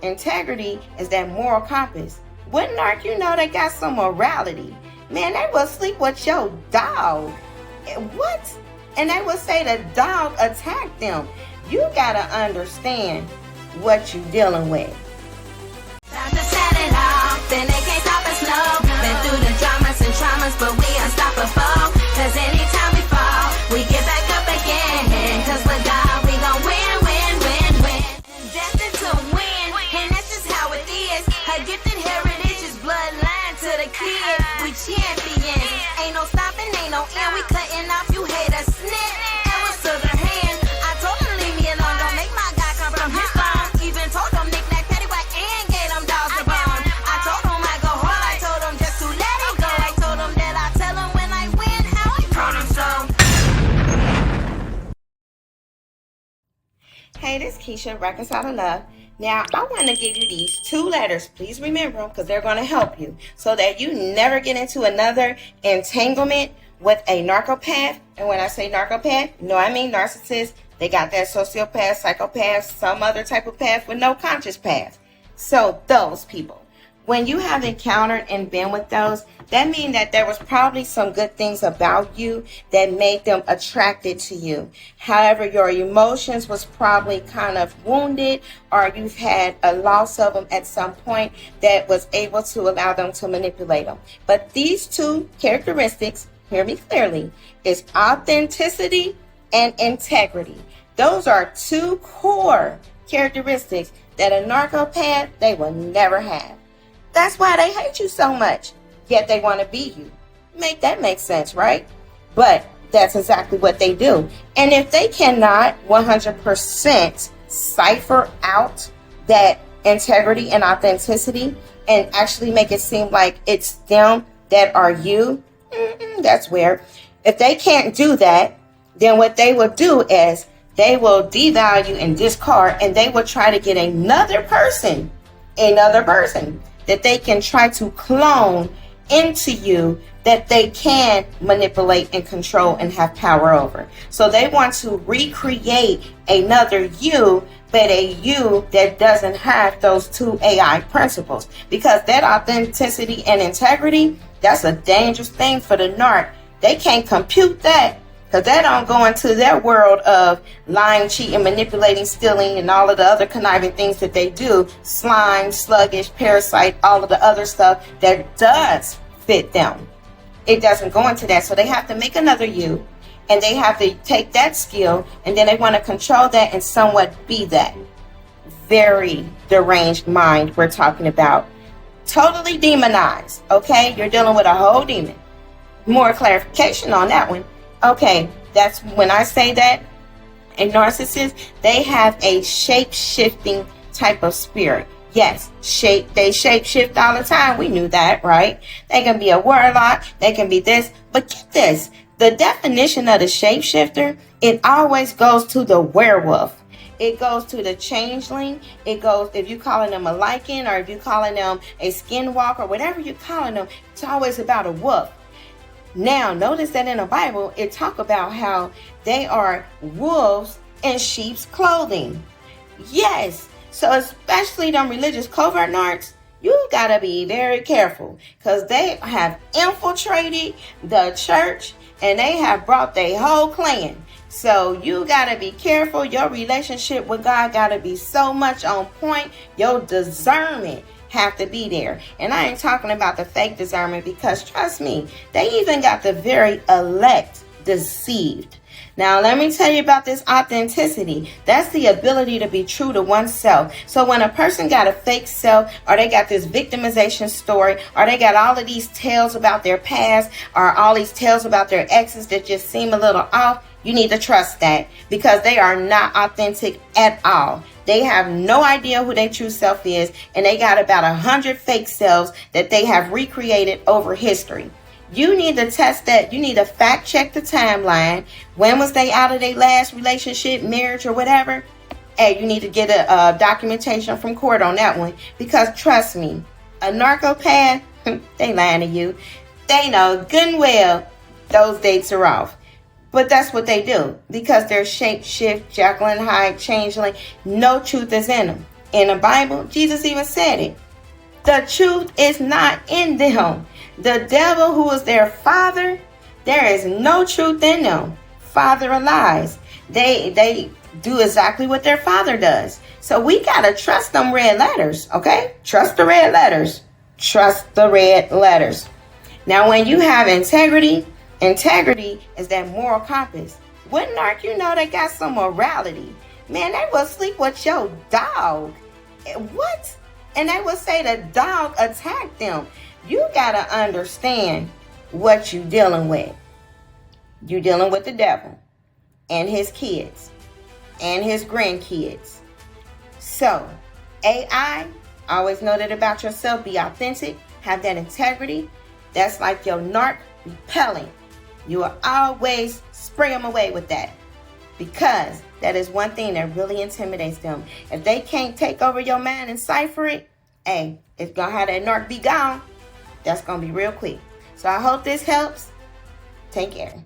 Integrity is that moral compass. Wouldn't narc you know they got some morality? Man, they will sleep with your dog. What? And they will say the dog attacked them. You gotta understand what you're dealing with. Time to set it off, then they can't stop us, no. Been through the dramas and traumas, but we unstoppable. Cause anytime we fall, we get back up again. Cause with God, we gon' win, win, win, win. Destined to win, and that's just how it is. A gifted heritage is bloodline to the kids. We champions, ain't no stopping, ain't no end. We cutting off, you hate us, snip. Arrows to the hand. I told them leave me alone, don't make my God come from his phone. Even told them knick-knack, paddywhack, and gave them dogs a bone. I told them I go hard, I told them just to let it go. I told them that I tell them when I win, how I told them so. Hey, this is Keisha, Reconcile to Love. Now, I want to give you these 2 letters. Please remember them because they're going to help you so that you never get into another entanglement with a narcopath. And when I say narcopath, no, I mean narcissist. They got that sociopath, psychopath, some other type of path with no conscious path. So those people, when you have encountered and been with those, that means that there was probably some good things about you that made them attracted to you. However, your emotions was probably kind of wounded, or you've had a loss of them at some point that was able to allow them to manipulate them. But these 2 characteristics, hear me clearly, is authenticity and integrity. Those are 2 core characteristics that a narcopath, they will never have. That's why they hate you so much, yet they want to be you. That makes sense, right? But that's exactly what they do. And if they cannot 100% cipher out that integrity and authenticity and actually make it seem like it's them that are you, that's weird. If they can't do that, then what they will do is they will devalue and discard, and they will try to get another person that they can try to clone into you, that they can manipulate and control and have power over. So they want to recreate another you, but a you that doesn't have those 2 AI principles. Because that authenticity and integrity, that's a dangerous thing for the narc. They can't compute that, because they don't go into their world of lying, cheating, manipulating, stealing, and all of the other conniving things that they do. Slime, sluggish, parasite, all of the other stuff that does fit them. It doesn't go into that. So they have to make another you, and they have to take that skill, and then they want to control that and somewhat be that. Very deranged mind we're talking about. Totally demonized, okay? You're dealing with a whole demon. More clarification on that one. Okay, that's when I say that a narcissist, they have a shape-shifting type of spirit. Yes, they shape-shift all the time. We knew that, right? They can be a warlock, they can be this, but get this. The definition of the shapeshifter, it always goes to the werewolf. It goes to the changeling. It goes, if you're calling them a lichen, or if you're calling them a skinwalker, whatever you're calling them, it's always about a wolf. Now, notice that in the Bible, it talk about how they are wolves in sheep's clothing. Yes. So especially them religious covert narcs, you got to be very careful, because they have infiltrated the church and they have brought their whole clan. So you got to be careful. Your relationship with God got to be so much on point. Your discernment have to be there. And I ain't talking about the fake discernment, because trust me, they even got the very elect deceived. Now, let me tell you about this authenticity. That's the ability to be true to oneself. So when a person got a fake self, or they got this victimization story, or they got all of these tales about their past, or all these tales about their exes that just seem a little off, you need to trust that, because they are not authentic at all. They have no idea who their true self is, and they got about 100 fake selves that they have recreated over history. You need to test that. You need to fact check the timeline. When was they out of their last relationship, marriage, or whatever? And you need to get a documentation from court on that one, because trust me, a narcopath, they lying to you. They know good and well those dates are off. But that's what they do, because they're shape shift, Jekyll and Hyde, changeling. No truth is in them. In the Bible, Jesus even said it. The truth is not in them. The devil, who is their father, there is no truth in them. Father of lies. They do exactly what their father does. So we gotta trust them red letters, okay? Trust the red letters. Trust the red letters. Now, when you have integrity is that moral compass. Wouldn't NARC, you know they got some morality. Man, they will sleep with your dog. What? And they will say the dog attacked them. You gotta understand what you dealing with. You dealing with the devil and his kids and his grandkids. So, AI, always know that about yourself. Be authentic. Have that integrity. That's like your NARC repelling. You will always spray them away with that. Because that is one thing that really intimidates them. If they can't take over your mind and cipher it, hey, it's going to have that NARC be gone. That's going to be real quick. So I hope this helps. Take care.